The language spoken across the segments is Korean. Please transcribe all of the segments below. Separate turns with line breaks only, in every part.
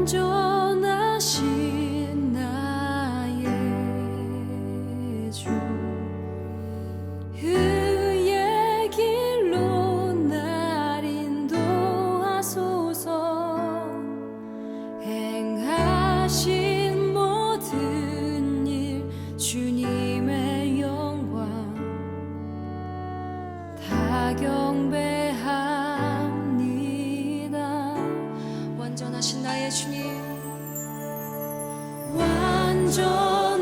완전하신 나의 주, 그의 길로 날 인도하소서. 행하신 모든 일 주님의 영광 다 경배합니다. 완전하신 나의 주님, 완전하신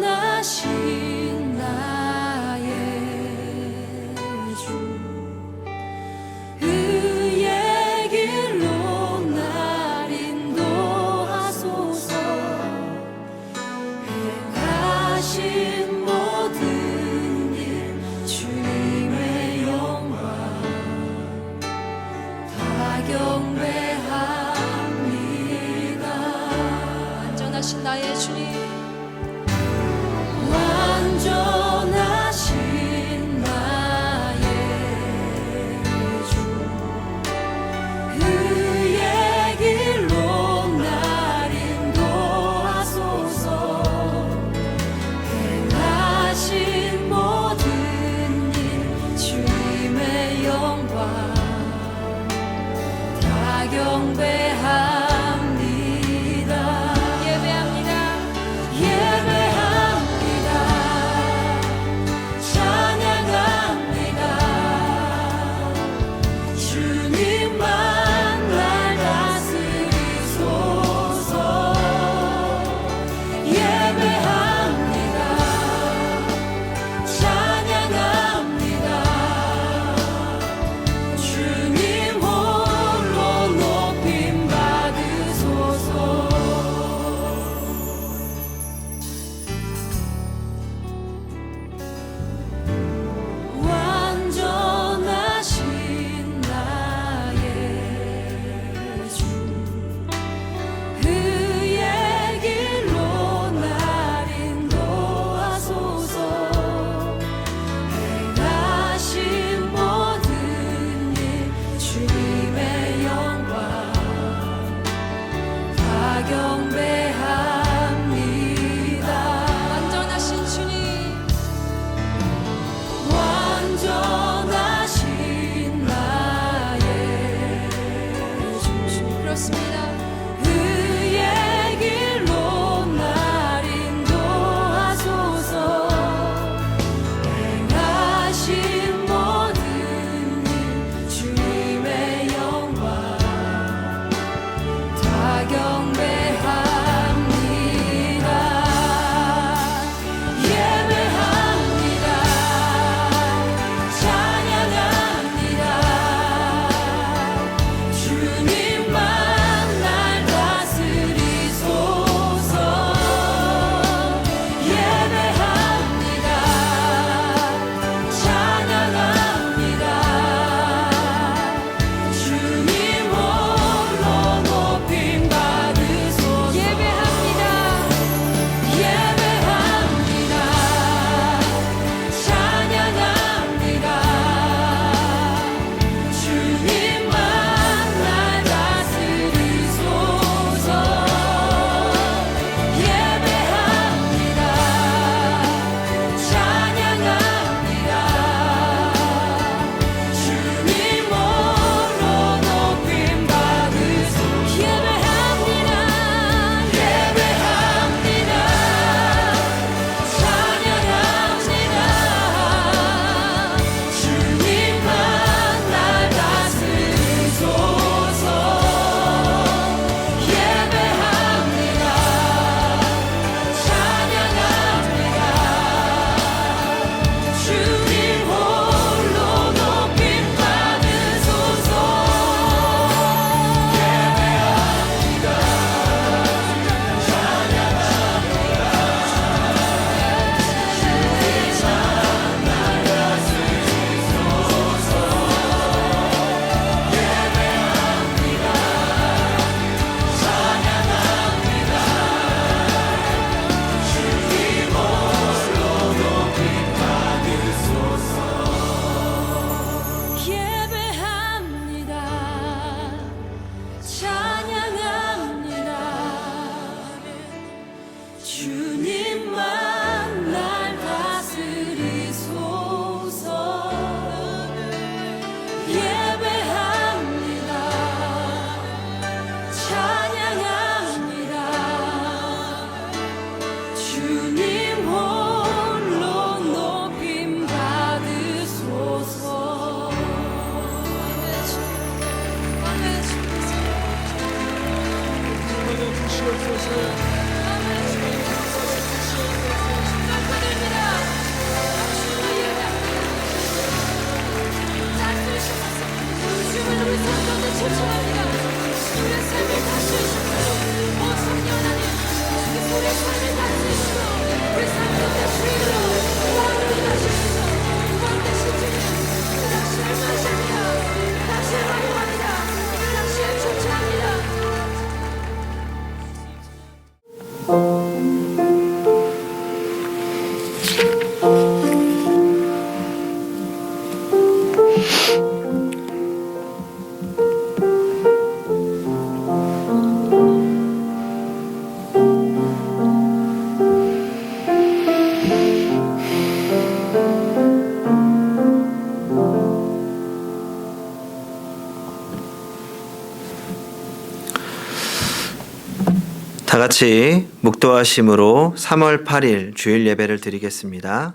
나의 주, 그의 길로 날 인도하소서. 행하신 모든 일 주님의 영광 다 경배합니다. 완전하신 나의 주님, 완전하신 나의 주, 그의 길로 날 인도하소서. 행하신 모든 일 주님의 영광 다 경배합니다. 예배합니다. 예배합니다. 찬양합니다. 주님만 날 다스리소서. 예배합니다. 찬양합니다. 주님 홀로 높임
다 같이 묵도하심으로 3월 8일 주일 예배를 드리겠습니다.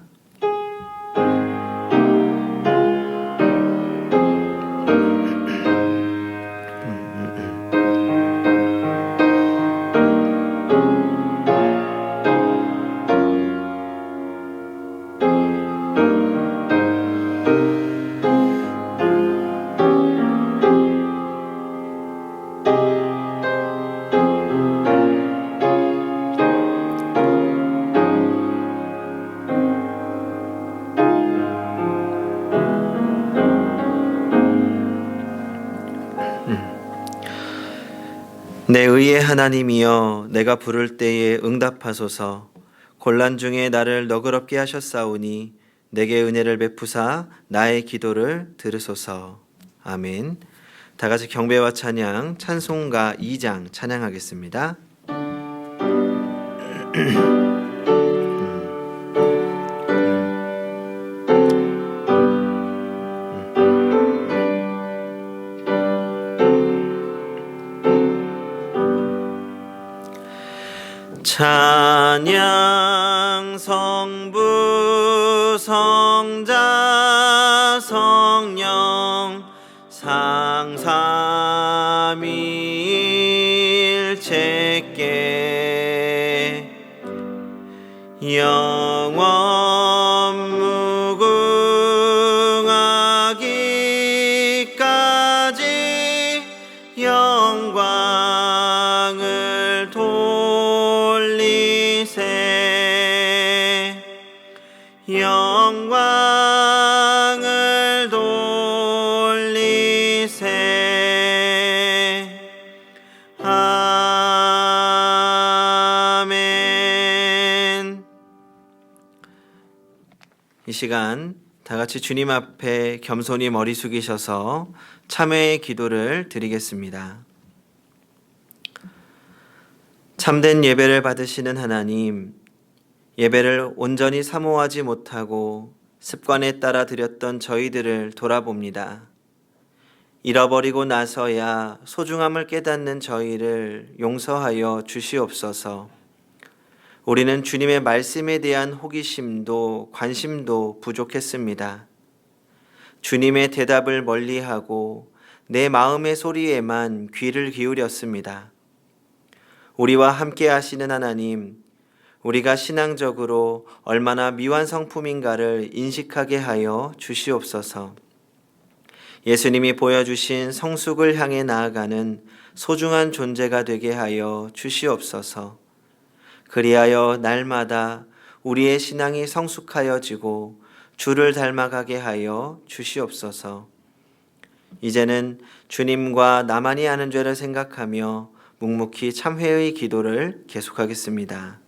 내 의의 하나님이여, 내가 부를 때에 응답하소서. 곤란 중에 나를 너그럽게 하셨사오니 내게 은혜를 베푸사 나의 기도를 들으소서. 아멘. 다 같이 경배와 찬양, 찬송가 2장 찬양하겠습니다. 찬양 성부 성자 성령 상삼위일체께 영원 무궁하기까지 영광을 영광을 돌리세. 아멘. 이 시간 다 같이 주님 앞에 겸손히 머리 숙이셔서 참회의 기도를 드리겠습니다. 참된 예배를 받으시는 하나님, 예배를 온전히 사모하지 못하고 습관에 따라 드렸던 저희들을 돌아봅니다. 잃어버리고 나서야 소중함을 깨닫는 저희를 용서하여 주시옵소서. 우리는 주님의 말씀에 대한 호기심도 관심도 부족했습니다. 주님의 대답을 멀리하고 내 마음의 소리에만 귀를 기울였습니다. 우리와 함께 하시는 하나님, 우리가 신앙적으로 얼마나 미완성품인가를 인식하게 하여 주시옵소서. 예수님이 보여주신 성숙을 향해 나아가는 소중한 존재가 되게 하여 주시옵소서. 그리하여 날마다 우리의 신앙이 성숙하여지고 주를 닮아가게 하여 주시옵소서. 이제는 주님과 나만이 아는 죄를 생각하며 묵묵히 참회의 기도를 계속하겠습니다.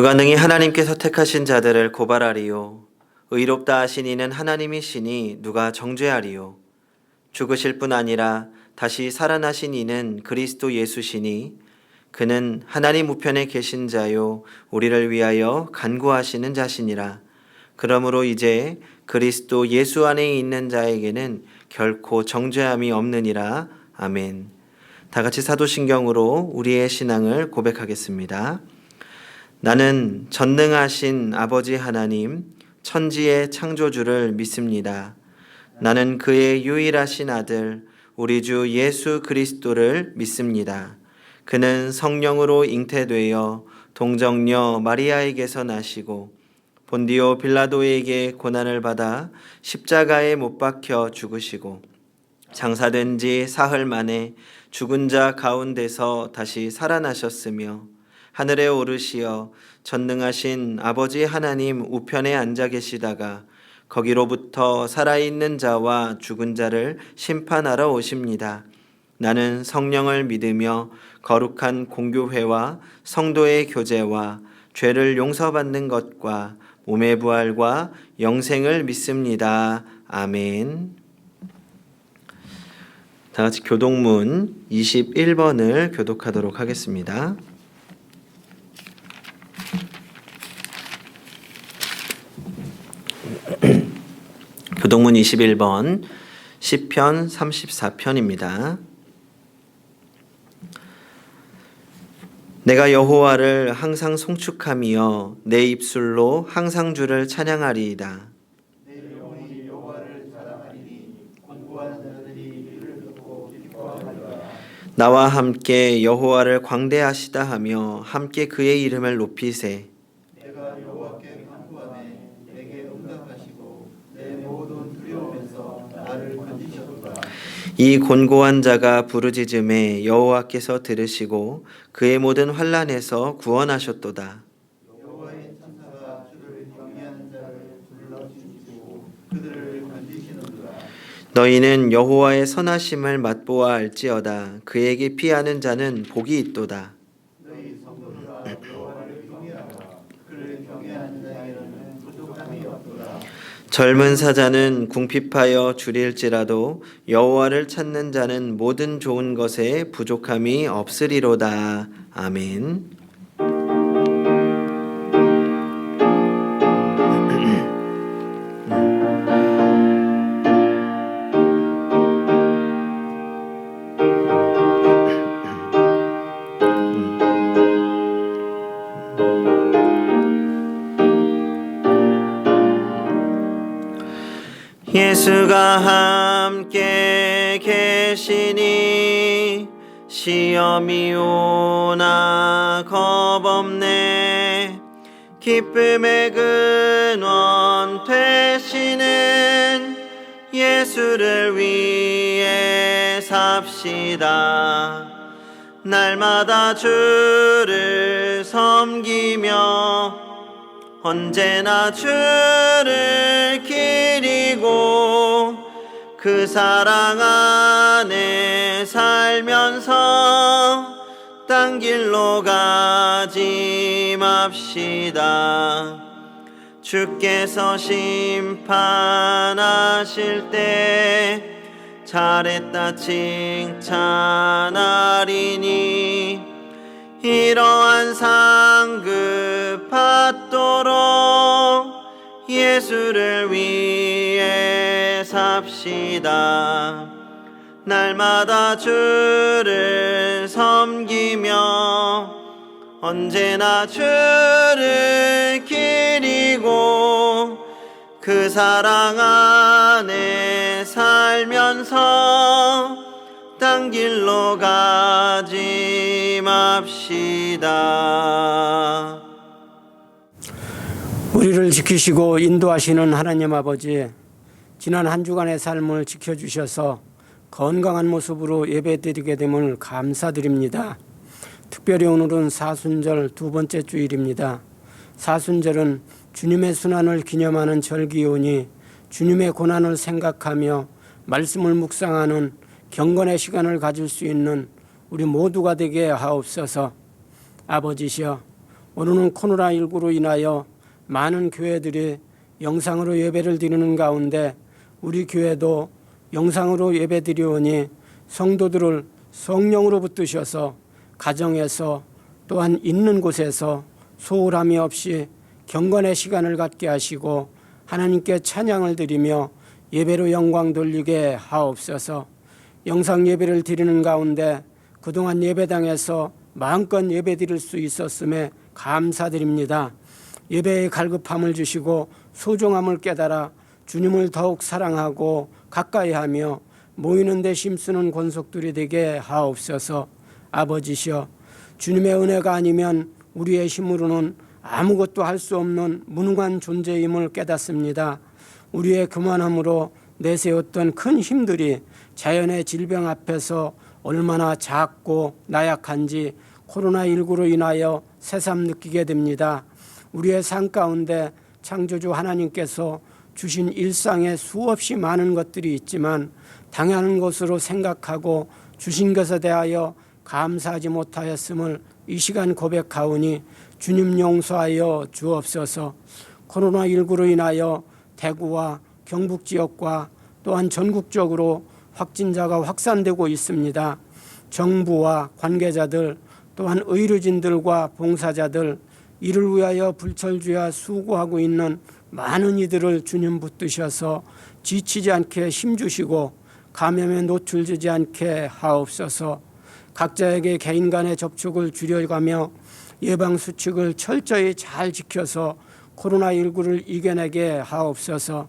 누가 능히 하나님께서 택하신 자들을 고발하리요? 의롭다 하신 이는 하나님이시니 누가 정죄하리요? 죽으실 뿐 아니라 다시 살아나신 이는 그리스도 예수시니 그는 하나님 우편에 계신 자요 우리를 위하여 간구하시는 자시니라. 그러므로 이제 그리스도 예수 안에 있는 자에게는 결코 정죄함이 없느니라. 아멘. 다 같이 사도신경으로 우리의 신앙을 고백하겠습니다. 나는 전능하신 아버지 하나님, 천지의 창조주를 믿습니다. 나는 그의 유일하신 아들, 우리 주 예수 그리스도를 믿습니다. 그는 성령으로 잉태되어 동정녀 마리아에게서 나시고 본디오 빌라도에게 고난을 받아 십자가에 못 박혀 죽으시고 장사된 지 사흘 만에 죽은 자 가운데서 다시 살아나셨으며 하늘에 오르시어 전능하신 아버지 하나님 우편에 앉아 계시다가 거기로부터 살아있는 자와 죽은 자를 심판하러 오십니다. 나는 성령을 믿으며 거룩한 공교회와 성도의 교제와 죄를 용서받는 것과 몸의 부활과 영생을 믿습니다. 아멘. 다 같이 교독문 21번을 교독하도록 하겠습니다. 교독문 21번 시편 34편입니다. 내가 여호와를 항상 송축하며 내 입술로 항상 주를 찬양하리이다.
내 영혼이 여호와를 자랑하리니 공고한 자들이 이를 듣고 기뻐하리라.
나와 함께 여호와를 광대하시다 하며 함께 그의 이름을 높이세.
내가 여호와께 간구하매 내게 응답하시고 내 모든 두려움에서 나를 건지셨도다.
이 곤고한 자가 부르짖음에 여호와께서 들으시고 그의 모든 환난에서 구원하셨도다.
여호와의 천사가 주를 경외하는 자를 불러주시고 그들을 건지시는도다.
너희는 여호와의 선하심을 맛보아 알지어다. 그에게 피하는 자는 복이 있도다.
너희 성도들아 여호와를 경외하라. 그를 경외하는 자에게는 부족함이 없도다.
젊은 사자는 궁핍하여 줄일지라도 여호와를 찾는 자는 모든 좋은 것에 부족함이 없으리로다. 아멘. 예수가 함께 계시니 시험이 오나 겁없네. 기쁨의 근원 되시는 예수를 위해 삽시다. 날마다 주를 섬기며 언제나 주를 기리고 그 사랑 안에 살면서 딴 길로 가지 맙시다. 주께서 심판하실 때 잘했다 칭찬하리니 이러한 상급 받도록 예수를 위해 삽시다. 날마다 주를 섬기며 언제나 주를 기리고 그 사랑 안에 살면서 딴 길로 가지 맙시다.
우리를 지키시고 인도하시는 하나님 아버지, 지난 한 주간의 삶을 지켜주셔서 건강한 모습으로 예배드리게 됨을 감사드립니다. 특별히 오늘은 사순절 두 번째 주일입니다. 사순절은 주님의 순환을 기념하는 절기오니 주님의 고난을 생각하며 말씀을 묵상하는 경건의 시간을 가질 수 있는 우리 모두가 되게 하옵소서. 아버지시여, 오늘은 코로나19로 인하여 많은 교회들이 영상으로 예배를 드리는 가운데 우리 교회도 영상으로 예배 드리오니 성도들을 성령으로 붙드셔서 가정에서 또한 있는 곳에서 소홀함이 없이 경건의 시간을 갖게 하시고 하나님께 찬양을 드리며 예배로 영광 돌리게 하옵소서. 영상 예배를 드리는 가운데 그동안 예배당에서 마음껏 예배 드릴 수 있었음에 감사드립니다. 예배의 갈급함을 주시고 소중함을 깨달아 주님을 더욱 사랑하고 가까이하며 모이는 데 힘쓰는 권속들이 되게 하옵소서. 아버지시여, 주님의 은혜가 아니면 우리의 힘으로는 아무것도 할 수 없는 무능한 존재임을 깨닫습니다. 우리의 교만함으로 내세웠던 큰 힘들이 자연의 질병 앞에서 얼마나 작고 나약한지 코로나19로 인하여 새삼 느끼게 됩니다. 우리의 삶 가운데 창조주 하나님께서 주신 일상에 수없이 많은 것들이 있지만 당연한 것으로 생각하고 주신 것에 대하여 감사하지 못하였음을 이 시간 고백하오니 주님 용서하여 주옵소서. 코로나19로 인하여 대구와 경북 지역과 또한 전국적으로 확진자가 확산되고 있습니다. 정부와 관계자들 또한 의료진들과 봉사자들 이를 위하여 불철주야 수고하고 있는 많은 이들을 주님 붙드셔서 지치지 않게 힘주시고 감염에 노출되지 않게 하옵소서. 각자에게 개인 간의 접촉을 줄여가며 예방수칙을 철저히 잘 지켜서 코로나19를 이겨내게 하옵소서.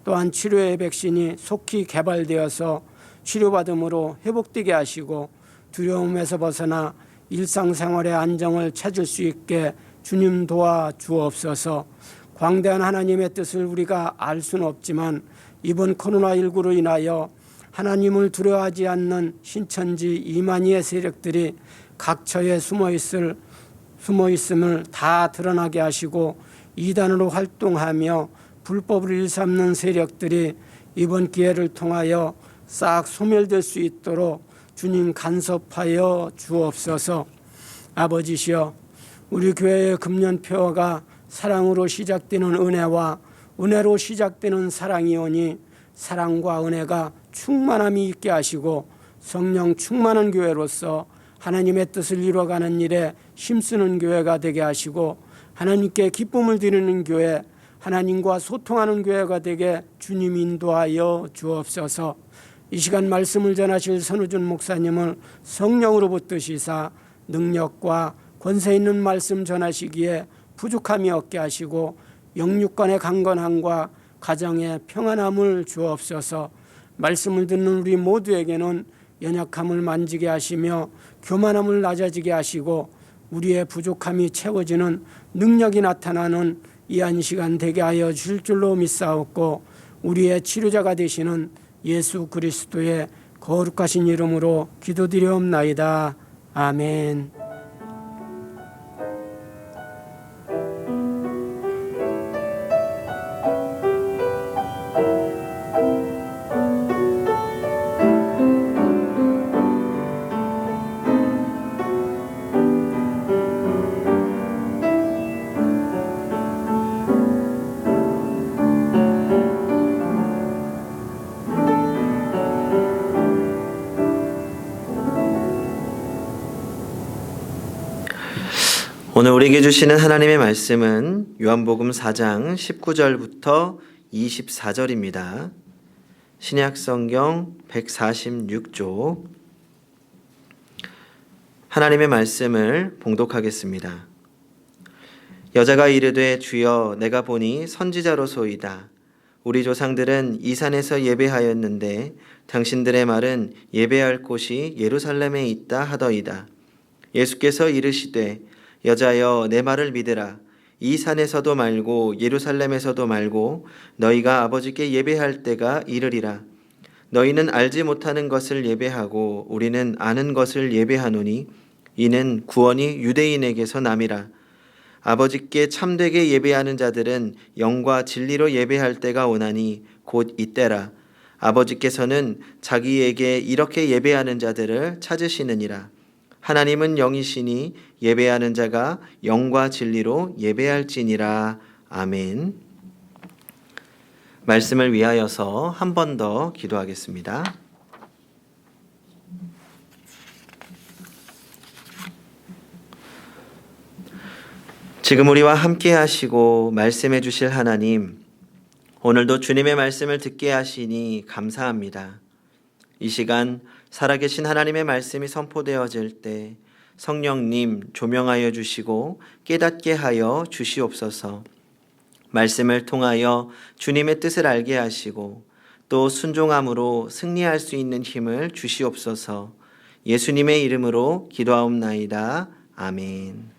또한 치료의 백신이 속히 개발되어서 치료받음으로 회복되게 하시고 두려움에서 벗어나 일상생활의 안정을 찾을 수 있게 주님 도와 주옵소서. 광대한 하나님의 뜻을 우리가 알 수는 없지만 이번 코로나19로 인하여 하나님을 두려워하지 않는 신천지 이만희의 세력들이 각처에 숨어있음을 다 드러나게 하시고 이단으로 활동하며 불법을 일삼는 세력들이 이번 기회를 통하여 싹 소멸될 수 있도록 주님 간섭하여 주옵소서. 아버지시여, 우리 교회의 금년표어가 사랑으로 시작되는 은혜와 은혜로 시작되는 사랑이오니 사랑과 은혜가 충만함이 있게 하시고 성령 충만한 교회로서 하나님의 뜻을 이루어가는 일에 힘쓰는 교회가 되게 하시고 하나님께 기쁨을 드리는 교회, 하나님과 소통하는 교회가 되게 주님 인도하여 주옵소서. 이 시간 말씀을 전하실 선우준 목사님을 성령으로 붙드시사 능력과 권세 있는 말씀 전하시기에 부족함이 없게 하시고 영육간의 강건함과 가정의 평안함을 주옵소서. 말씀을 듣는 우리 모두에게는 연약함을 만지게 하시며 교만함을 낮아지게 하시고 우리의 부족함이 채워지는 능력이 나타나는 이 한 시간 되게 하여 주실 줄로 믿사옵고 우리의 치료자가 되시는 예수 그리스도의 거룩하신 이름으로 기도드리옵나이다. 아멘.
오늘 우리에게 주시는 하나님의 말씀은 요한복음 4장 19절부터 24절입니다. 신약성경 146쪽 하나님의 말씀을 봉독하겠습니다. 여자가 이르되 주여 내가 보니 선지자로소이다. 우리 조상들은 이 산에서 예배하였는데 당신들의 말은 예배할 곳이 예루살렘에 있다 하더이다. 예수께서 이르시되 여자여 내 말을 믿으라. 이 산에서도 말고 예루살렘에서도 말고 너희가 아버지께 예배할 때가 이르리라. 너희는 알지 못하는 것을 예배하고 우리는 아는 것을 예배하노니 이는 구원이 유대인에게서 남이라. 아버지께 참되게 예배하는 자들은 영과 진리로 예배할 때가 오나니 곧 이때라. 아버지께서는 자기에게 이렇게 예배하는 자들을 찾으시느니라. 하나님은 영이시니 예배하는 자가 영과 진리로 예배할지니라. 아멘. 말씀을 위하여서 한 번 더 기도하겠습니다. 지금 우리와 함께 하시고 말씀해 주실 하나님, 오늘도 주님의 말씀을 듣게 하시니 감사합니다. 이 시간 살아계신 하나님의 말씀이 선포되어질 때 성령님 조명하여 주시고 깨닫게 하여 주시옵소서. 말씀을 통하여 주님의 뜻을 알게 하시고 또 순종함으로 승리할 수 있는 힘을 주시옵소서. 예수님의 이름으로 기도하옵나이다. 아멘.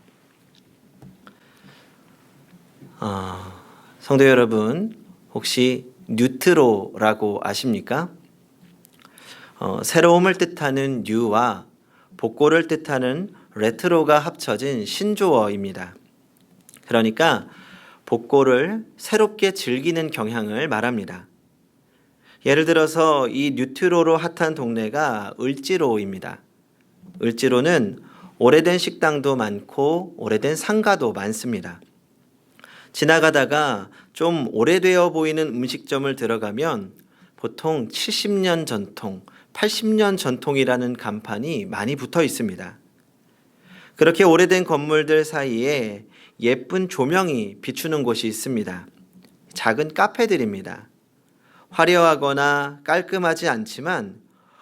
성도 여러분, 혹시 뉴트로라고 아십니까? 새로움을 뜻하는 뉴와 복고를 뜻하는 레트로가 합쳐진 신조어입니다. 그러니까 복고를 새롭게 즐기는 경향을 말합니다. 예를 들어서 이 뉴트로로 핫한 동네가 을지로입니다. 을지로는 오래된 식당도 많고 오래된 상가도 많습니다. 지나가다가 좀 오래되어 보이는 음식점을 들어가면 보통 70년 전통, 80년 전통이라는 간판이 많이 붙어 있습니다. 그렇게 오래된 건물들 사이에 예쁜 조명이 비추는 곳이 있습니다. 작은 카페들입니다. 화려하거나 깔끔하지 않지만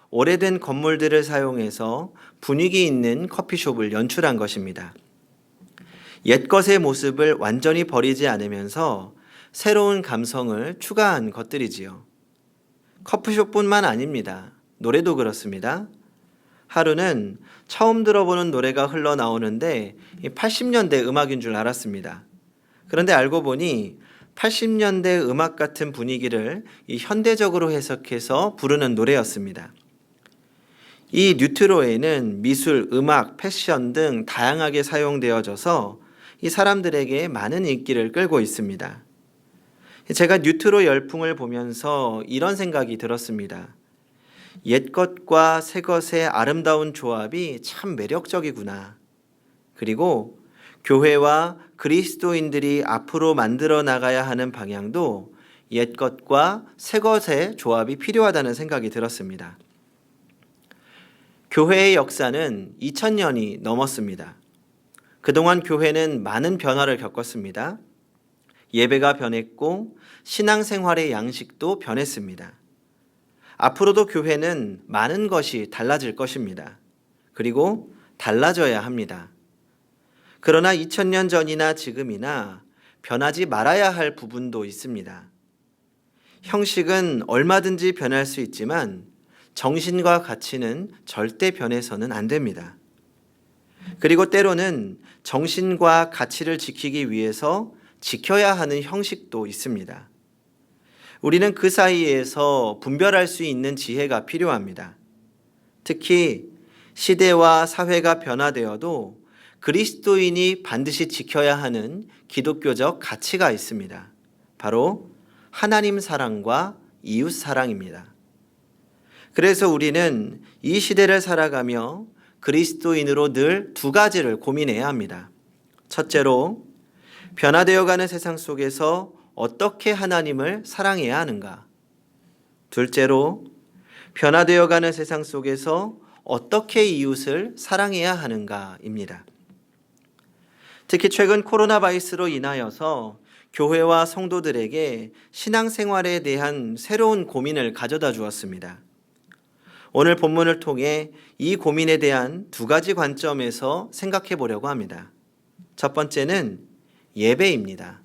오래된 건물들을 사용해서 분위기 있는 커피숍을 연출한 것입니다. 옛것의 모습을 완전히 버리지 않으면서 새로운 감성을 추가한 것들이지요. 커피숍뿐만 아닙니다. 노래도 그렇습니다. 하루는 처음 들어보는 노래가 흘러나오는데 80년대 음악인 줄 알았습니다. 그런데 알고 보니 80년대 음악 같은 분위기를 현대적으로 해석해서 부르는 노래였습니다. 이 뉴트로에는 미술, 음악, 패션 등 다양하게 사용되어져서 이 사람들에게 많은 인기를 끌고 있습니다. 제가 뉴트로 열풍을 보면서 이런 생각이 들었습니다. 옛것과 새것의 아름다운 조합이 참 매력적이구나. 그리고 교회와 그리스도인들이 앞으로 만들어 나가야 하는 방향도 옛것과 새것의 조합이 필요하다는 생각이 들었습니다. 교회의 역사는 2000년이 넘었습니다. 그동안 교회는 많은 변화를 겪었습니다. 예배가 변했고 신앙생활의 양식도 변했습니다. 앞으로도 교회는 많은 것이 달라질 것입니다. 그리고 달라져야 합니다. 그러나 2000년 전이나 지금이나 변하지 말아야 할 부분도 있습니다. 형식은 얼마든지 변할 수 있지만 정신과 가치는 절대 변해서는 안 됩니다. 그리고 때로는 정신과 가치를 지키기 위해서 지켜야 하는 형식도 있습니다. 우리는 그 사이에서 분별할 수 있는 지혜가 필요합니다. 특히 시대와 사회가 변화되어도 그리스도인이 반드시 지켜야 하는 기독교적 가치가 있습니다. 바로 하나님 사랑과 이웃 사랑입니다. 그래서 우리는 이 시대를 살아가며 그리스도인으로 늘 두 가지를 고민해야 합니다. 첫째로, 변화되어가는 세상 속에서 어떻게 하나님을 사랑해야 하는가? 둘째로, 변화되어가는 세상 속에서 어떻게 이웃을 사랑해야 하는가입니다. 특히 최근 코로나 바이러스로 인하여서 교회와 성도들에게 신앙생활에 대한 새로운 고민을 가져다 주었습니다. 오늘 본문을 통해 이 고민에 대한 두 가지 관점에서 생각해 보려고 합니다. 첫 번째는 예배입니다.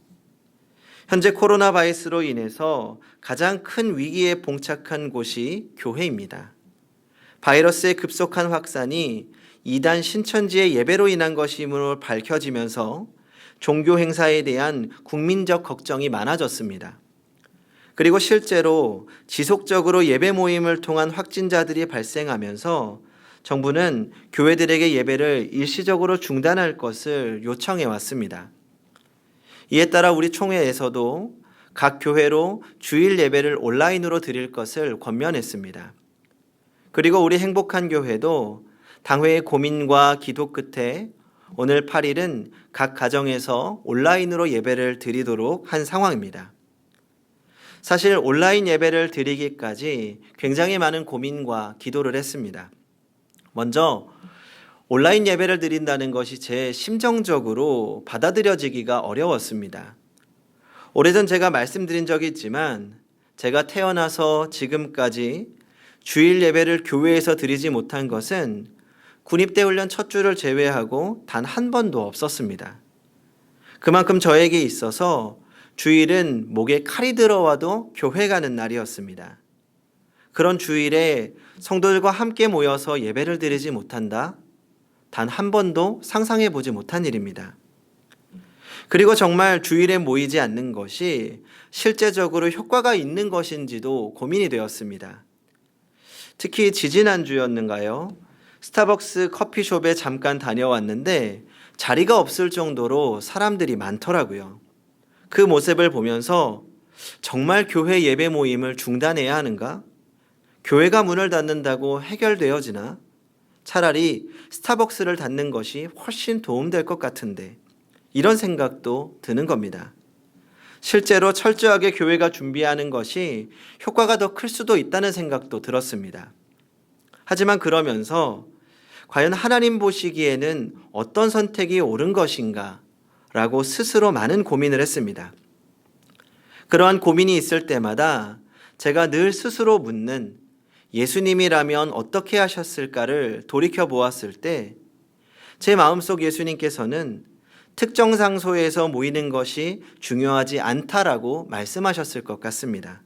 현재 코로나 바이러스로 인해서 가장 큰 위기에 봉착한 곳이 교회입니다. 바이러스의 급속한 확산이 이단 신천지의 예배로 인한 것임으로 밝혀지면서 종교 행사에 대한 국민적 걱정이 많아졌습니다. 그리고 실제로 지속적으로 예배 모임을 통한 확진자들이 발생하면서 정부는 교회들에게 예배를 일시적으로 중단할 것을 요청해 왔습니다. 이에 따라 우리 총회에서도 각 교회로 주일 예배를 온라인으로 드릴 것을 권면했습니다. 그리고 우리 행복한 교회도 당회의 고민과 기도 끝에 오늘 8일은 각 가정에서 온라인으로 예배를 드리도록 한 상황입니다. 사실 온라인 예배를 드리기까지 굉장히 많은 고민과 기도를 했습니다. 먼저 온라인 예배를 드린다는 것이 제 심정적으로 받아들여지기가 어려웠습니다. 오래전 제가 말씀드린 적이 있지만 제가 태어나서 지금까지 주일 예배를 교회에서 드리지 못한 것은 군입대 훈련 첫 주를 제외하고 단 한 번도 없었습니다. 그만큼 저에게 있어서 주일은 목에 칼이 들어와도 교회 가는 날이었습니다. 그런 주일에 성도들과 함께 모여서 예배를 드리지 못한다? 단 한 번도 상상해 보지 못한 일입니다. 그리고 정말 주일에 모이지 않는 것이 실제적으로 효과가 있는 것인지도 고민이 되었습니다. 특히 지지난주였는가요? 스타벅스 커피숍에 잠깐 다녀왔는데 자리가 없을 정도로 사람들이 많더라고요. 그 모습을 보면서 정말 교회 예배 모임을 중단해야 하는가? 교회가 문을 닫는다고 해결되어지나? 차라리 스타벅스를 닫는 것이 훨씬 도움될 것 같은데 이런 생각도 드는 겁니다. 실제로 철저하게 교회가 준비하는 것이 효과가 더 클 수도 있다는 생각도 들었습니다. 하지만 그러면서 과연 하나님 보시기에는 어떤 선택이 옳은 것인가? 라고 스스로 많은 고민을 했습니다. 그러한 고민이 있을 때마다 제가 늘 스스로 묻는 예수님이라면 어떻게 하셨을까를 돌이켜 보았을 때 제 마음속 예수님께서는 특정 장소에서 모이는 것이 중요하지 않다라고 말씀하셨을 것 같습니다.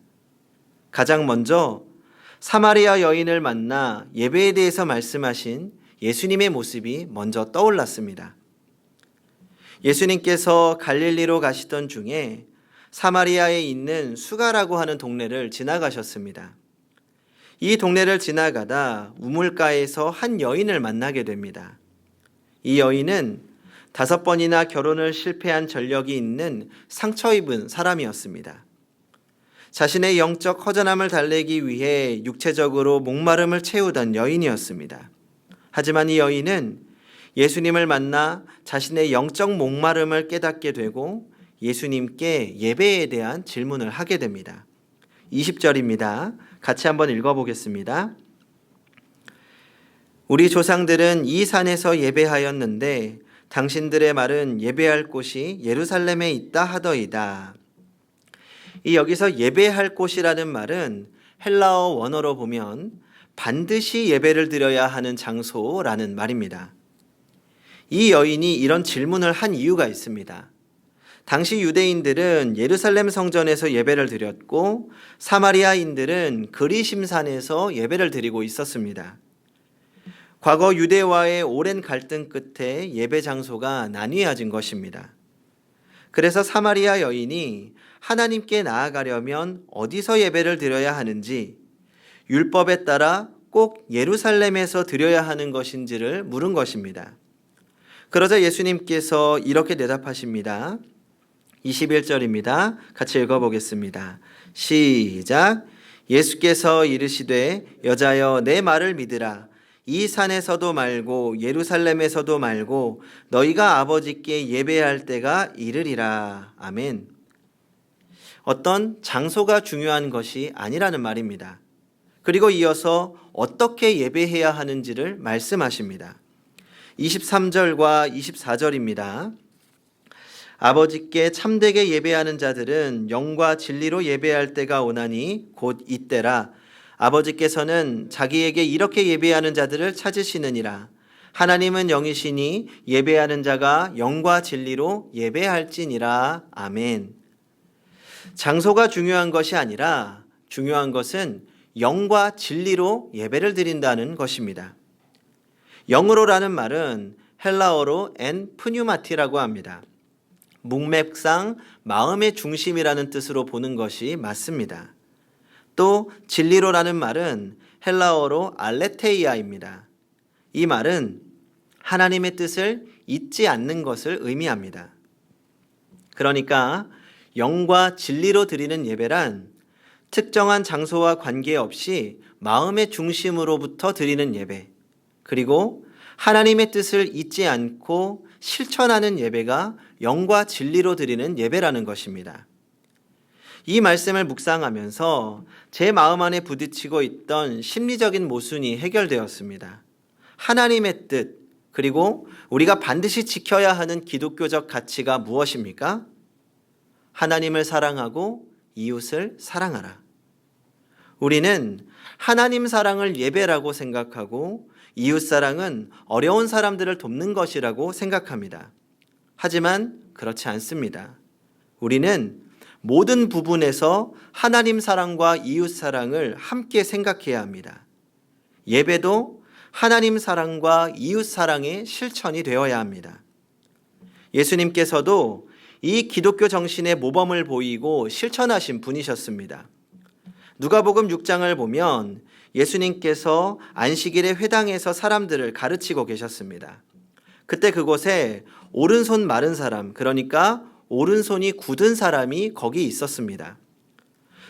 가장 먼저 사마리아 여인을 만나 예배에 대해서 말씀하신 예수님의 모습이 먼저 떠올랐습니다. 예수님께서 갈릴리로 가시던 중에 사마리아에 있는 수가라고 하는 동네를 지나가셨습니다. 이 동네를 지나가다 우물가에서 한 여인을 만나게 됩니다. 이 여인은 5번이나 결혼을 실패한 전력이 있는 상처 입은 사람이었습니다. 자신의 영적 허전함을 달래기 위해 육체적으로 목마름을 채우던 여인이었습니다. 하지만 이 여인은 예수님을 만나 자신의 영적 목마름을 깨닫게 되고 예수님께 예배에 대한 질문을 하게 됩니다. 20절입니다. 같이 한번 읽어보겠습니다. 우리 조상들은 이 산에서 예배하였는데 당신들의 말은 예배할 곳이 예루살렘에 있다 하더이다. 이 여기서 예배할 곳이라는 말은 헬라어 원어로 보면 반드시 예배를 드려야 하는 장소라는 말입니다. 이 여인이 이런 질문을 한 이유가 있습니다. 당시 유대인들은 예루살렘 성전에서 예배를 드렸고 사마리아인들은 그리심산에서 예배를 드리고 있었습니다. 과거 유대와의 오랜 갈등 끝에 예배 장소가 나뉘어진 것입니다. 그래서 사마리아 여인이 하나님께 나아가려면 어디서 예배를 드려야 하는지, 율법에 따라 꼭 예루살렘에서 드려야 하는 것인지를 물은 것입니다. 그러자 예수님께서 이렇게 대답하십니다. 21절입니다. 같이 읽어보겠습니다. 시작. 예수께서 이르시되 여자여 내 말을 믿으라. 이 산에서도 말고 예루살렘에서도 말고 너희가 아버지께 예배할 때가 이르리라. 아멘. 어떤 장소가 중요한 것이 아니라는 말입니다. 그리고 이어서 어떻게 예배해야 하는지를 말씀하십니다. 23절과 24절입니다. 아버지께 참되게 예배하는 자들은 영과 진리로 예배할 때가 오나니 곧 이때라. 아버지께서는 자기에게 이렇게 예배하는 자들을 찾으시느니라. 하나님은 영이시니 예배하는 자가 영과 진리로 예배할지니라. 아멘. 장소가 중요한 것이 아니라 중요한 것은 영과 진리로 예배를 드린다는 것입니다. 영으로라는 말은 헬라어로 엔 푸뉴마티라고 합니다. 문맥상 마음의 중심이라는 뜻으로 보는 것이 맞습니다. 또 진리로라는 말은 헬라어로 알레테이아입니다. 이 말은 하나님의 뜻을 잊지 않는 것을 의미합니다. 그러니까 영과 진리로 드리는 예배란 특정한 장소와 관계없이 마음의 중심으로부터 드리는 예배, 그리고 하나님의 뜻을 잊지 않고 실천하는 예배가 영과 진리로 드리는 예배라는 것입니다. 이 말씀을 묵상하면서 제 마음 안에 부딪히고 있던 심리적인 모순이 해결되었습니다. 하나님의 뜻, 그리고 우리가 반드시 지켜야 하는 기독교적 가치가 무엇입니까? 하나님을 사랑하고 이웃을 사랑하라. 우리는 하나님 사랑을 예배라고 생각하고 이웃 사랑은 어려운 사람들을 돕는 것이라고 생각합니다. 하지만 그렇지 않습니다. 우리는 모든 부분에서 하나님 사랑과 이웃 사랑을 함께 생각해야 합니다. 예배도 하나님 사랑과 이웃 사랑의 실천이 되어야 합니다. 예수님께서도 이 기독교 정신의 모범을 보이고 실천하신 분이셨습니다. 누가복음 6장을 보면 예수님께서 안식일에 회당에서 사람들을 가르치고 계셨습니다. 그때 그곳에 오른손 마른 사람, 그러니까 오른손이 굳은 사람이 거기 있었습니다.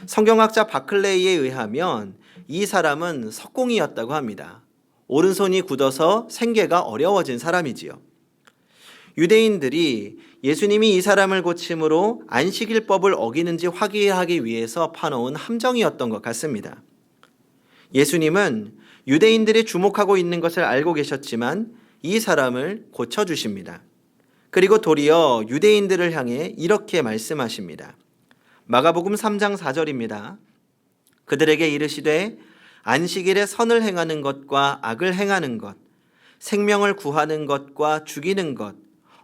성경학자 바클레이에 의하면 이 사람은 석공이었다고 합니다. 오른손이 굳어서 생계가 어려워진 사람이지요. 유대인들이 예수님이 이 사람을 고침으로 안식일법을 어기는지 확인하기 위해서 파놓은 함정이었던 것 같습니다. 예수님은 유대인들이 주목하고 있는 것을 알고 계셨지만 이 사람을 고쳐주십니다. 그리고 도리어 유대인들을 향해 이렇게 말씀하십니다. 마가복음 3장 4절입니다. 그들에게 이르시되 안식일에 선을 행하는 것과 악을 행하는 것, 생명을 구하는 것과 죽이는 것,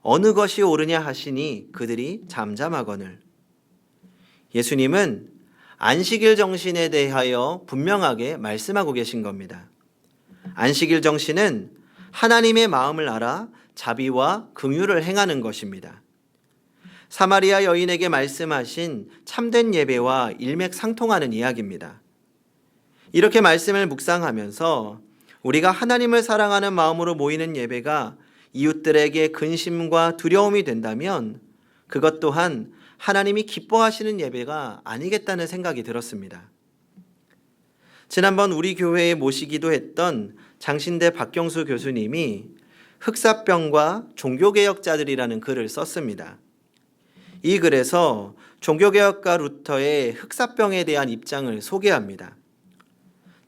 어느 것이 옳으냐 하시니 그들이 잠잠하거늘. 예수님은 안식일 정신에 대하여 분명하게 말씀하고 계신 겁니다. 안식일 정신은 하나님의 마음을 알아 자비와 긍휼을 행하는 것입니다. 사마리아 여인에게 말씀하신 참된 예배와 일맥상통하는 이야기입니다. 이렇게 말씀을 묵상하면서 우리가 하나님을 사랑하는 마음으로 모이는 예배가 이웃들에게 근심과 두려움이 된다면 그것 또한 하나님이 기뻐하시는 예배가 아니겠다는 생각이 들었습니다. 지난번 우리 교회에 모시기도 했던 장신대 박경수 교수님이 흑사병과 종교개혁자들이라는 글을 썼습니다. 이 글에서 종교개혁가 루터의 흑사병에 대한 입장을 소개합니다.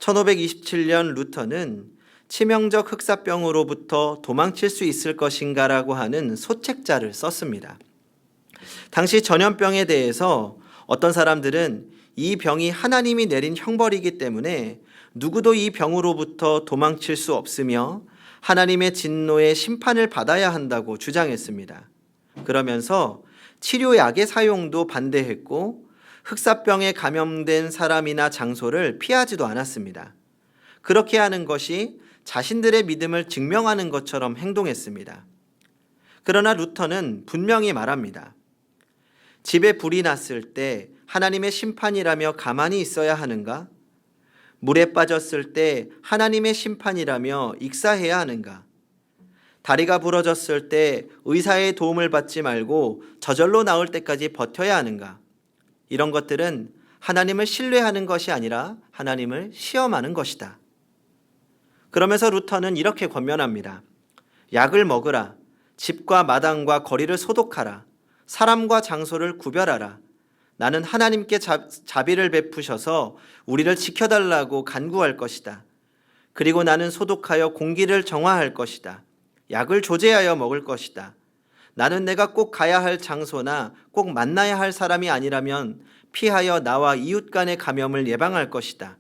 1527년 루터는 치명적 흑사병으로부터 도망칠 수 있을 것인가라고 하는 소책자를 썼습니다. 당시 전염병에 대해서 어떤 사람들은 이 병이 하나님이 내린 형벌이기 때문에 누구도 이 병으로부터 도망칠 수 없으며 하나님의 진노의 심판을 받아야 한다고 주장했습니다. 그러면서 치료약의 사용도 반대했고 흑사병에 감염된 사람이나 장소를 피하지도 않았습니다. 그렇게 하는 것이 자신들의 믿음을 증명하는 것처럼 행동했습니다. 그러나 루터는 분명히 말합니다. 집에 불이 났을 때 하나님의 심판이라며 가만히 있어야 하는가? 물에 빠졌을 때 하나님의 심판이라며 익사해야 하는가? 다리가 부러졌을 때 의사의 도움을 받지 말고 저절로 나을 때까지 버텨야 하는가? 이런 것들은 하나님을 신뢰하는 것이 아니라 하나님을 시험하는 것이다. 그러면서 루터는 이렇게 권면합니다. 약을 먹으라. 집과 마당과 거리를 소독하라. 사람과 장소를 구별하라. 나는 하나님께 자비를 베푸셔서 우리를 지켜달라고 간구할 것이다. 그리고 나는 소독하여 공기를 정화할 것이다. 약을 조제하여 먹을 것이다. 나는 내가 꼭 가야 할 장소나 꼭 만나야 할 사람이 아니라면 피하여 나와 이웃 간의 감염을 예방할 것이다.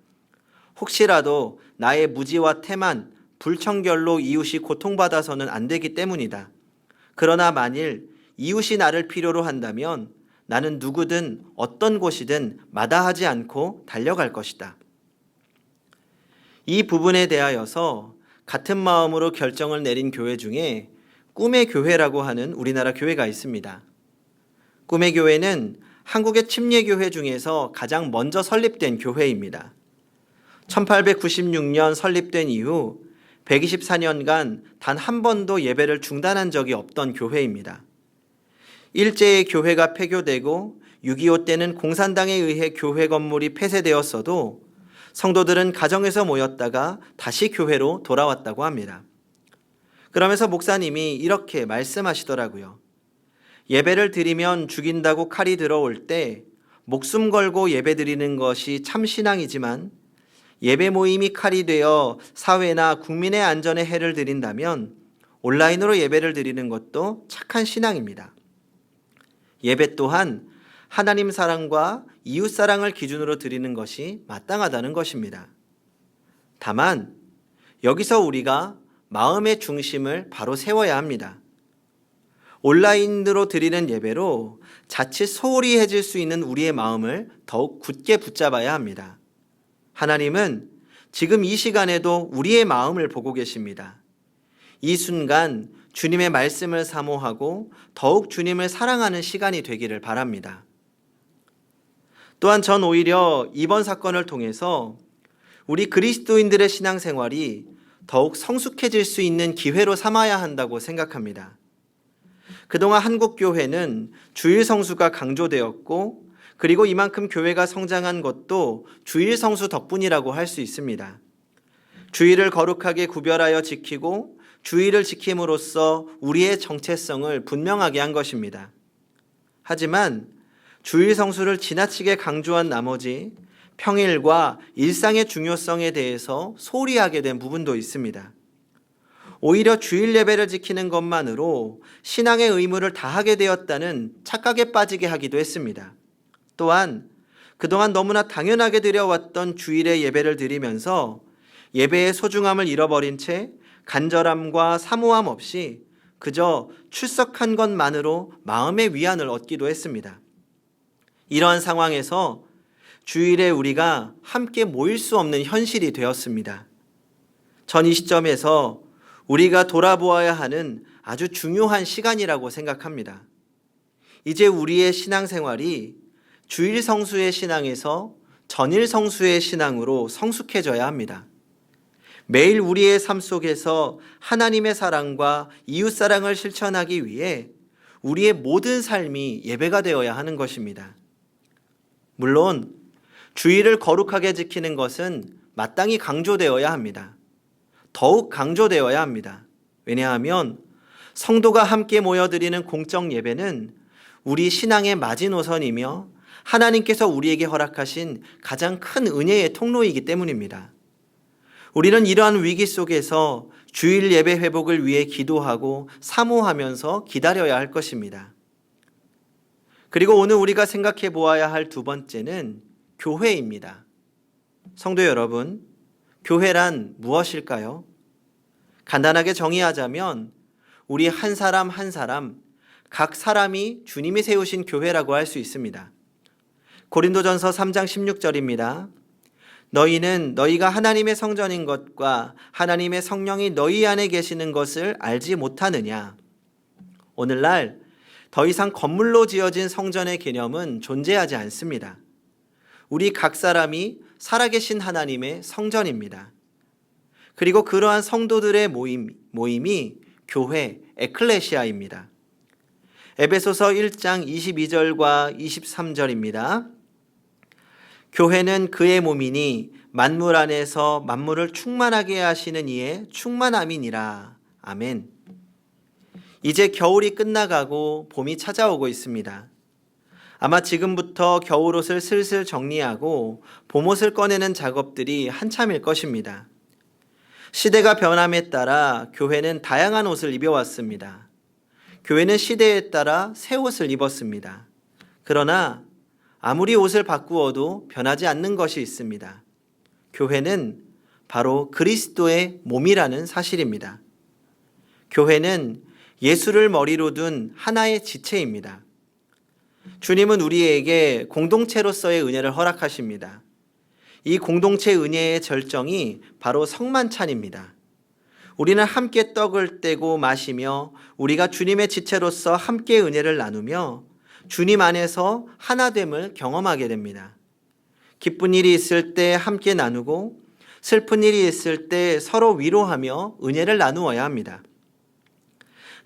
혹시라도 나의 무지와 태만, 불청결로 이웃이 고통받아서는 안 되기 때문이다. 그러나 만일 이웃이 나를 필요로 한다면 나는 누구든 어떤 곳이든 마다하지 않고 달려갈 것이다. 이 부분에 대하여서 같은 마음으로 결정을 내린 교회 중에 꿈의 교회라고 하는 우리나라 교회가 있습니다. 꿈의 교회는 한국의 침례교회 중에서 가장 먼저 설립된 교회입니다. 1896년 설립된 이후 124년간 단 한 번도 예배를 중단한 적이 없던 교회입니다. 일제의 교회가 폐교되고 6.25 때는 공산당에 의해 교회 건물이 폐쇄되었어도 성도들은 가정에서 모였다가 다시 교회로 돌아왔다고 합니다. 그러면서 목사님이 이렇게 말씀하시더라고요. 예배를 드리면 죽인다고 칼이 들어올 때 목숨 걸고 예배 드리는 것이 참 신앙이지만 예배 모임이 칼이 되어 사회나 국민의 안전에 해를 드린다면 온라인으로 예배를 드리는 것도 착한 신앙입니다. 예배 또한 하나님 사랑과 이웃 사랑을 기준으로 드리는 것이 마땅하다는 것입니다. 다만 여기서 우리가 마음의 중심을 바로 세워야 합니다. 온라인으로 드리는 예배로 자칫 소홀히 해질 수 있는 우리의 마음을 더욱 굳게 붙잡아야 합니다. 하나님은 지금 이 시간에도 우리의 마음을 보고 계십니다. 이 순간 주님의 말씀을 사모하고 더욱 주님을 사랑하는 시간이 되기를 바랍니다. 또한 전 오히려 이번 사건을 통해서 우리 그리스도인들의 신앙생활이 더욱 성숙해질 수 있는 기회로 삼아야 한다고 생각합니다. 그동안 한국 교회는 주일 성수가 강조되었고 그리고 이만큼 교회가 성장한 것도 주일 성수 덕분이라고 할 수 있습니다. 주일을 거룩하게 구별하여 지키고 주일을 지킴으로써 우리의 정체성을 분명하게 한 것입니다. 하지만 주일 성수를 지나치게 강조한 나머지 평일과 일상의 중요성에 대해서 소홀히 하게 된 부분도 있습니다. 오히려 주일 예배를 지키는 것만으로 신앙의 의무를 다하게 되었다는 착각에 빠지게 하기도 했습니다. 또한 그동안 너무나 당연하게 드려왔던 주일의 예배를 드리면서 예배의 소중함을 잃어버린 채 간절함과 사모함 없이 그저 출석한 것만으로 마음의 위안을 얻기도 했습니다. 이러한 상황에서 주일에 우리가 함께 모일 수 없는 현실이 되었습니다. 전 이 시점에서 우리가 돌아보아야 하는 아주 중요한 시간이라고 생각합니다. 이제 우리의 신앙생활이 주일 성수의 신앙에서 전일 성수의 신앙으로 성숙해져야 합니다. 매일 우리의 삶 속에서 하나님의 사랑과 이웃 사랑을 실천하기 위해 우리의 모든 삶이 예배가 되어야 하는 것입니다. 물론 주일을 거룩하게 지키는 것은 마땅히 강조되어야 합니다. 더욱 강조되어야 합니다. 왜냐하면 성도가 함께 모여드리는 공적 예배는 우리 신앙의 마지노선이며 하나님께서 우리에게 허락하신 가장 큰 은혜의 통로이기 때문입니다. 우리는 이러한 위기 속에서 주일 예배 회복을 위해 기도하고 사모하면서 기다려야 할 것입니다. 그리고 오늘 우리가 생각해 보아야 할 두 번째는 교회입니다. 성도 여러분, 교회란 무엇일까요? 간단하게 정의하자면 우리 한 사람 한 사람, 각 사람이 주님이 세우신 교회라고 할 수 있습니다. 고린도전서 3장 16절입니다. 너희는 너희가 하나님의 성전인 것과 하나님의 성령이 너희 안에 계시는 것을 알지 못하느냐. 오늘날 더 이상 건물로 지어진 성전의 개념은 존재하지 않습니다. 우리 각 사람이 살아계신 하나님의 성전입니다. 그리고 그러한 성도들의 모임이 교회, 에클레시아입니다. 에베소서 1장 22절과 23절입니다. 교회는 그의 몸이니 만물 안에서 만물을 충만하게 하시는 이의 충만함이니라. 아멘. 이제 겨울이 끝나가고 봄이 찾아오고 있습니다. 아마 지금부터 겨울옷을 슬슬 정리하고 봄옷을 꺼내는 작업들이 한참일 것입니다. 시대가 변함에 따라 교회는 다양한 옷을 입어왔습니다. 교회는 시대에 따라 새 옷을 입었습니다. 그러나 아무리 옷을 바꾸어도 변하지 않는 것이 있습니다. 교회는 바로 그리스도의 몸이라는 사실입니다. 교회는 예수를 머리로 둔 하나의 지체입니다. 주님은 우리에게 공동체로서의 은혜를 허락하십니다. 이 공동체 은혜의 절정이 바로 성만찬입니다. 우리는 함께 떡을 떼고 마시며 우리가 주님의 지체로서 함께 은혜를 나누며 주님 안에서 하나됨을 경험하게 됩니다. 기쁜 일이 있을 때 함께 나누고 슬픈 일이 있을 때 서로 위로하며 은혜를 나누어야 합니다.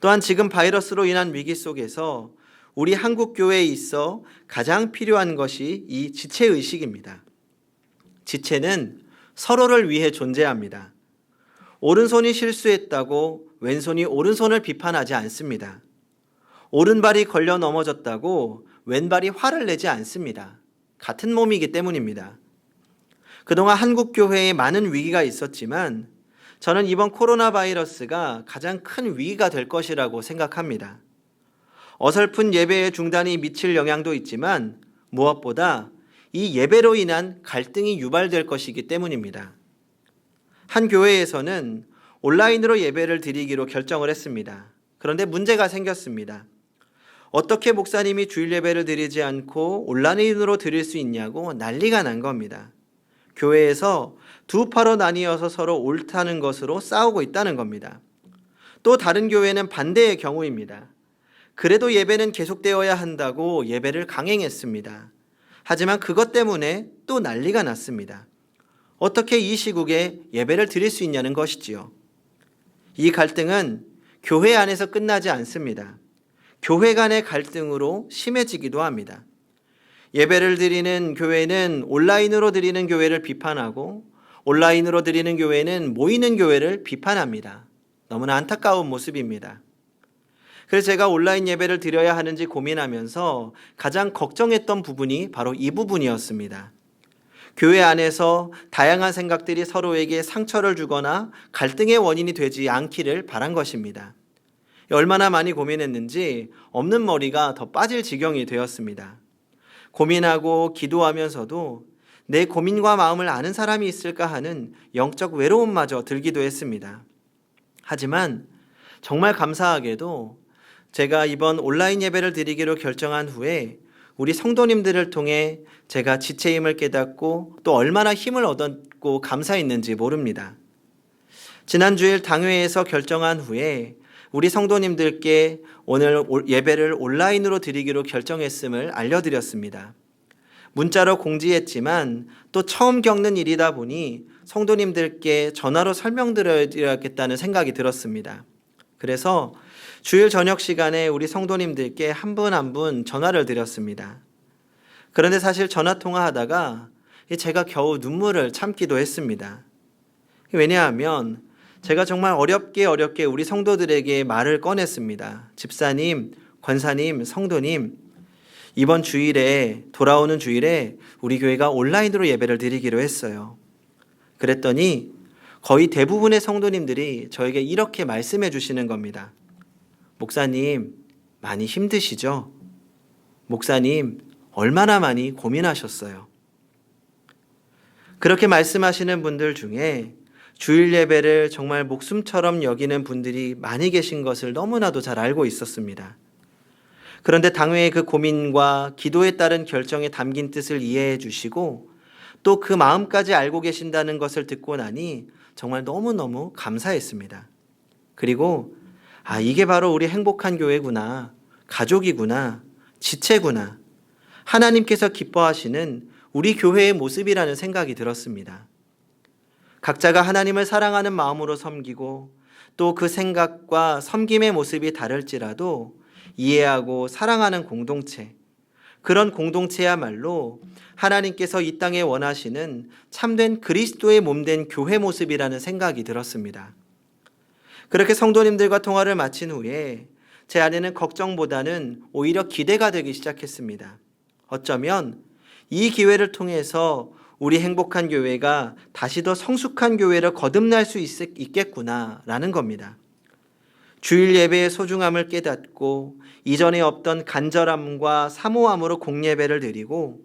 또한 지금 바이러스로 인한 위기 속에서 우리 한국교회에 있어 가장 필요한 것이 이 지체의식입니다. 지체는 서로를 위해 존재합니다. 오른손이 실수했다고 왼손이 오른손을 비판하지 않습니다. 오른발이 걸려 넘어졌다고 왼발이 화를 내지 않습니다. 같은 몸이기 때문입니다. 그동안 한국 교회에 많은 위기가 있었지만 저는 이번 코로나 바이러스가 가장 큰 위기가 될 것이라고 생각합니다. 어설픈 예배의 중단이 미칠 영향도 있지만 무엇보다 이 예배로 인한 갈등이 유발될 것이기 때문입니다. 한 교회에서는 온라인으로 예배를 드리기로 결정을 했습니다. 그런데 문제가 생겼습니다. 어떻게 목사님이 주일 예배를 드리지 않고 온라인으로 드릴 수 있냐고 난리가 난 겁니다. 교회에서 두 파로 나뉘어서 서로 옳다는 것으로 싸우고 있다는 겁니다. 또 다른 교회는 반대의 경우입니다. 그래도 예배는 계속되어야 한다고 예배를 강행했습니다. 하지만 그것 때문에 또 난리가 났습니다. 어떻게 이 시국에 예배를 드릴 수 있냐는 것이지요. 이 갈등은 교회 안에서 끝나지 않습니다. 교회 간의 갈등으로 심해지기도 합니다. 예배를 드리는 교회는 온라인으로 드리는 교회를 비판하고 온라인으로 드리는 교회는 모이는 교회를 비판합니다. 너무나 안타까운 모습입니다. 그래서 제가 온라인 예배를 드려야 하는지 고민하면서 가장 걱정했던 부분이 바로 이 부분이었습니다. 교회 안에서 다양한 생각들이 서로에게 상처를 주거나 갈등의 원인이 되지 않기를 바란 것입니다. 얼마나 많이 고민했는지 없는 머리가 더 빠질 지경이 되었습니다. 고민하고 기도하면서도 내 고민과 마음을 아는 사람이 있을까 하는 영적 외로움마저 들기도 했습니다. 하지만 정말 감사하게도 제가 이번 온라인 예배를 드리기로 결정한 후에 우리 성도님들을 통해 제가 지체임을 깨닫고 또 얼마나 힘을 얻었고 감사했는지 모릅니다. 지난 주일 당회에서 결정한 후에 우리 성도님들께 오늘 예배를 온라인으로 드리기로 결정했음을 알려드렸습니다. 문자로 공지했지만 또 처음 겪는 일이다 보니 성도님들께 전화로 설명드려야겠다는 생각이 들었습니다. 그래서 주일 저녁 시간에 우리 성도님들께 한 분 한 분 전화를 드렸습니다. 그런데 사실 전화 통화하다가 제가 겨우 눈물을 참기도 했습니다. 왜냐하면 제가 정말 어렵게 우리 성도들에게 말을 꺼냈습니다. 집사님, 권사님, 성도님, 이번 주일에 돌아오는 주일에 우리 교회가 온라인으로 예배를 드리기로 했어요. 그랬더니 거의 대부분의 성도님들이 저에게 이렇게 말씀해 주시는 겁니다. 목사님, 많이 힘드시죠? 목사님, 얼마나 많이 고민하셨어요? 그렇게 말씀하시는 분들 중에 주일 예배를 정말 목숨처럼 여기는 분들이 많이 계신 것을 너무나도 잘 알고 있었습니다. 그런데 당회의 그 고민과 기도에 따른 결정에 담긴 뜻을 이해해 주시고 또 그 마음까지 알고 계신다는 것을 듣고 나니 정말 너무너무 감사했습니다. 그리고 이게 바로 우리 행복한 교회구나, 가족이구나, 지체구나, 하나님께서 기뻐하시는 우리 교회의 모습이라는 생각이 들었습니다. 각자가 하나님을 사랑하는 마음으로 섬기고 또 그 생각과 섬김의 모습이 다를지라도 이해하고 사랑하는 공동체, 그런 공동체야말로 하나님께서 이 땅에 원하시는 참된 그리스도의 몸된 교회 모습이라는 생각이 들었습니다. 그렇게 성도님들과 통화를 마친 후에 제 안에는 걱정보다는 오히려 기대가 되기 시작했습니다. 어쩌면 이 기회를 통해서 우리 행복한 교회가 다시 더 성숙한 교회로 거듭날 수 있겠구나라는 겁니다. 주일 예배의 소중함을 깨닫고 이전에 없던 간절함과 사모함으로 공예배를 드리고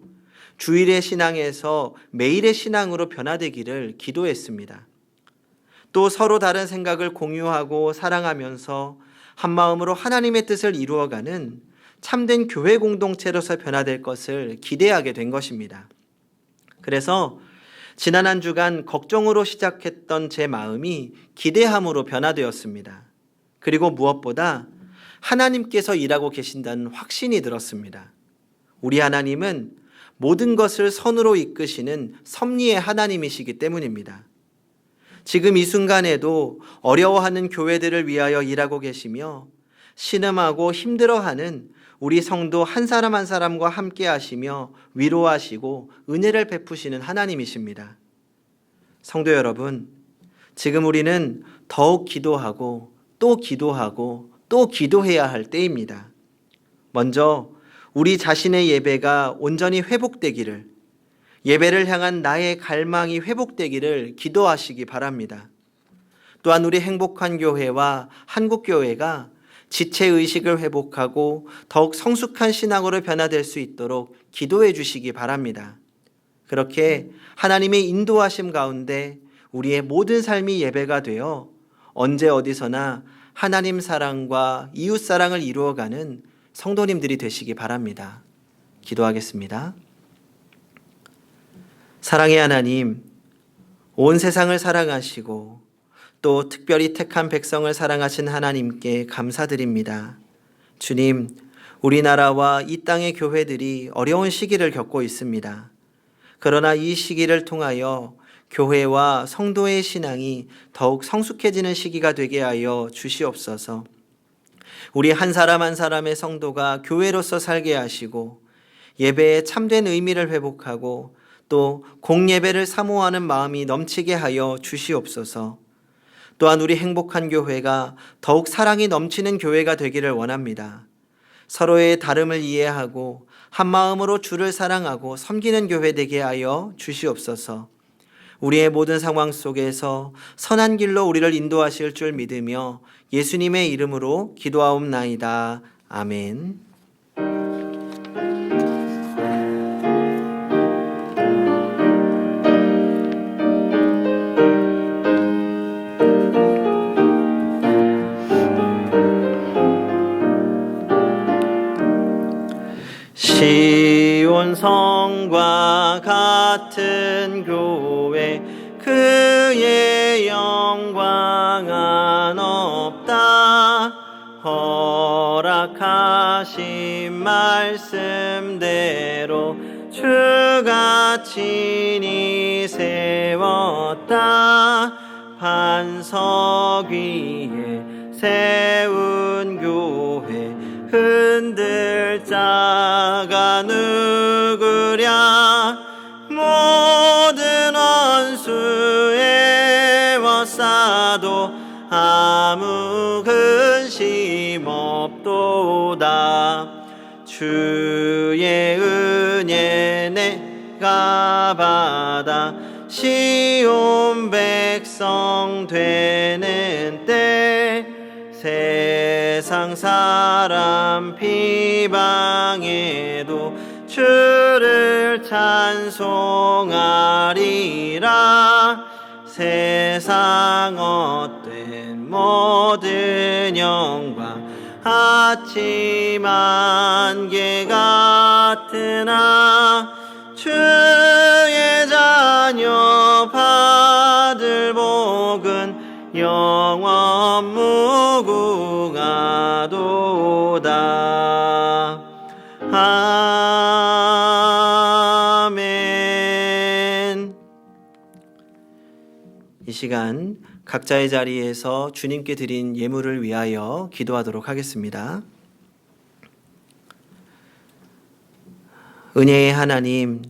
주일의 신앙에서 매일의 신앙으로 변화되기를 기도했습니다. 또 서로 다른 생각을 공유하고 사랑하면서 한마음으로 하나님의 뜻을 이루어가는 참된 교회 공동체로서 변화될 것을 기대하게 된 것입니다. 그래서 지난 한 주간 걱정으로 시작했던 제 마음이 기대함으로 변화되었습니다. 그리고 무엇보다 하나님께서 일하고 계신다는 확신이 들었습니다. 우리 하나님은 모든 것을 선으로 이끄시는 섭리의 하나님이시기 때문입니다. 지금 이 순간에도 어려워하는 교회들을 위하여 일하고 계시며 신음하고 힘들어하는 우리 성도 한 사람 한 사람과 함께 하시며 위로하시고 은혜를 베푸시는 하나님이십니다. 성도 여러분, 지금 우리는 더욱 기도하고 또 기도하고 또 기도해야 할 때입니다. 먼저 우리 자신의 예배가 온전히 회복되기를, 예배를 향한 나의 갈망이 회복되기를 기도하시기 바랍니다. 또한 우리 행복한 교회와 한국교회가 지체의식을 회복하고 더욱 성숙한 신앙으로 변화될 수 있도록 기도해 주시기 바랍니다. 그렇게 하나님의 인도하심 가운데 우리의 모든 삶이 예배가 되어 언제 어디서나 하나님 사랑과 이웃 사랑을 이루어가는 성도님들이 되시기 바랍니다. 기도하겠습니다. 사랑의 하나님, 온 세상을 사랑하시고 또 특별히 택한 백성을 사랑하신 하나님께 감사드립니다. 주님, 우리나라와 이 땅의 교회들이 어려운 시기를 겪고 있습니다. 그러나 이 시기를 통하여 교회와 성도의 신앙이 더욱 성숙해지는 시기가 되게 하여 주시옵소서. 우리 한 사람 한 사람의 성도가 교회로서 살게 하시고 예배의 참된 의미를 회복하고 또 공예배를 사모하는 마음이 넘치게 하여 주시옵소서. 또한 우리 행복한 교회가 더욱 사랑이 넘치는 교회가 되기를 원합니다. 서로의 다름을 이해하고 한 마음으로 주를 사랑하고 섬기는 교회 되게 하여 주시옵소서. 우리의 모든 상황 속에서 선한 길로 우리를 인도하실 줄 믿으며 예수님의 이름으로 기도하옵나이다. 아멘. 시온 성과 같은 교회 그의 영광은 없다. 허락하신 말씀대로 주가 친히 세웠다. 반석 위에 세운 교회 흔들 자가 누구랴. 모든 원수에 워싸도 아무 근심 없도다. 주의 은혜 내가 받아 시온 백성 되는 때 세상 사람 비방해도 주를 찬송하리라. 세상 헛된 모든 영광 아침 안개 같으나 주의 자녀 받을 복은 영원 무궁하도다. 아멘. 이 시간 각자의 자리에서 주님께 드린 예물을 위하여 기도하도록 하겠습니다. 은혜의 하나님,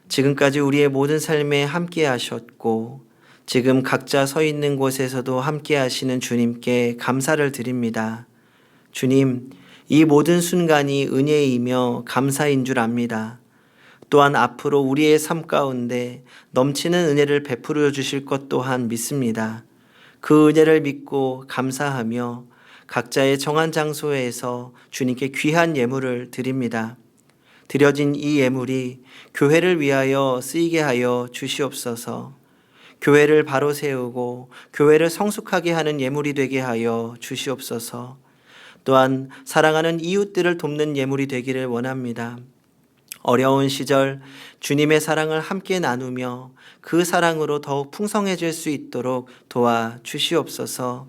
지금까지 우리의 모든 삶에 함께 하셨고 지금 각자 서 있는 곳에서도 함께 하시는 주님께 감사를 드립니다. 주님, 이 모든 순간이 은혜이며 감사인 줄 압니다. 또한 앞으로 우리의 삶 가운데 넘치는 은혜를 베풀어 주실 것 또한 믿습니다. 그 은혜를 믿고 감사하며 각자의 정한 장소에서 주님께 귀한 예물을 드립니다. 드려진 이 예물이 교회를 위하여 쓰이게 하여 주시옵소서. 교회를 바로 세우고 교회를 성숙하게 하는 예물이 되게 하여 주시옵소서. 또한 사랑하는 이웃들을 돕는 예물이 되기를 원합니다. 어려운 시절 주님의 사랑을 함께 나누며 그 사랑으로 더욱 풍성해질 수 있도록 도와 주시옵소서.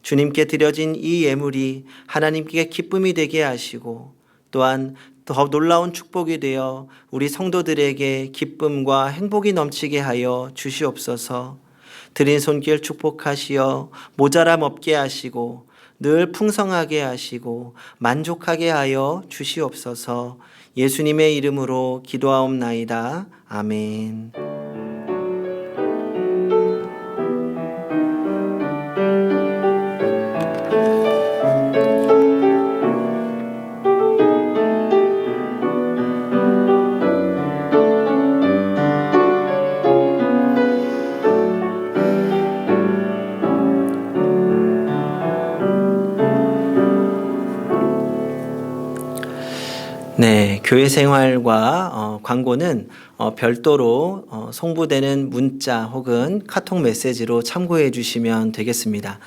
주님께 드려진 이 예물이 하나님께 기쁨이 되게 하시고 또한 더 놀라운 축복이 되어 우리 성도들에게 기쁨과 행복이 넘치게 하여 주시옵소서. 드린 손길 축복하시어 모자람 없게 하시고 늘 풍성하게 하시고 만족하게 하여 주시옵소서. 예수님의 이름으로 기도하옵나이다. 아멘. 네, 교회 생활과 광고는 별도로 송부되는 문자 혹은 카톡 메시지로 참고해 주시면 되겠습니다.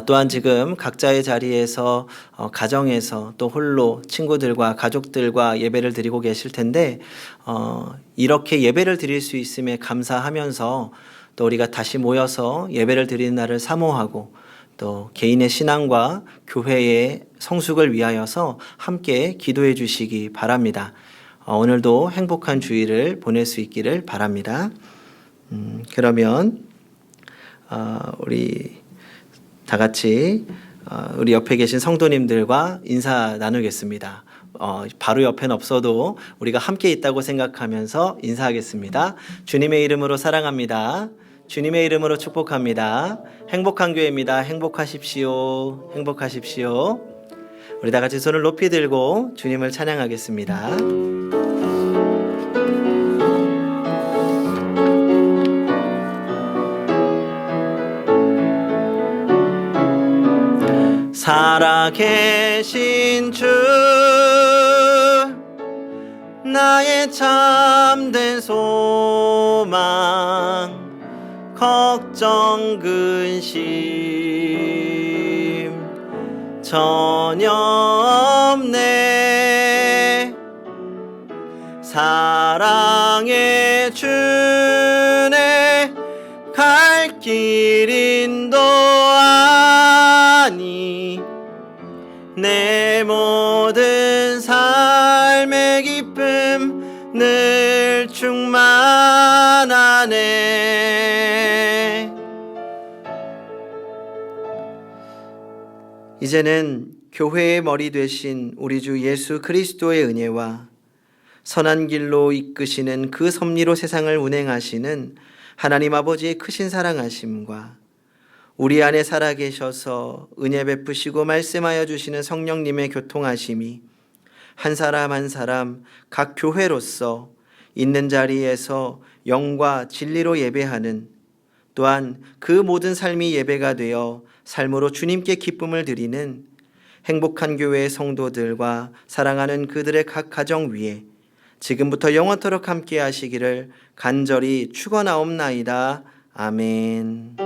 또한 지금 각자의 자리에서 가정에서 또 홀로 친구들과 가족들과 예배를 드리고 계실 텐데 이렇게 예배를 드릴 수 있음에 감사하면서 또 우리가 다시 모여서 예배를 드리는 날을 사모하고 또 개인의 신앙과 교회의 성숙을 위하여서 함께 기도해 주시기 바랍니다. 오늘도 행복한 주일을 보낼 수 있기를 바랍니다. 그러면 우리 다 같이 우리 옆에 계신 성도님들과 인사 나누겠습니다. 바로 옆엔 없어도 우리가 함께 있다고 생각하면서 인사하겠습니다. 주님의 이름으로 사랑합니다. 주님의 이름으로 축복합니다. 행복한 교회입니다. 행복하십시오. 행복하십시오. 우리 다 같이 손을 높이 들고 주님을 찬양하겠습니다. 살아계신 주 나의 참된 소망 걱정 근심 전혀 없네 사랑의 주네 갈 길 인도하니 내 모든 삶의 기쁨 늘 충만하네. 이제는 교회의 머리 되신 우리 주 예수 그리스도의 은혜와 선한 길로 이끄시는 그 섭리로 세상을 운행하시는 하나님 아버지의 크신 사랑하심과 우리 안에 살아계셔서 은혜 베푸시고 말씀하여 주시는 성령님의 교통하심이 한 사람 한 사람 각 교회로서 있는 자리에서 영과 진리로 예배하는 또한 그 모든 삶이 예배가 되어 삶으로 주님께 기쁨을 드리는 행복한 교회의 성도들과 사랑하는 그들의 각 가정 위에 지금부터 영원토록 함께 하시기를 간절히 축원하옵나이다. 아멘.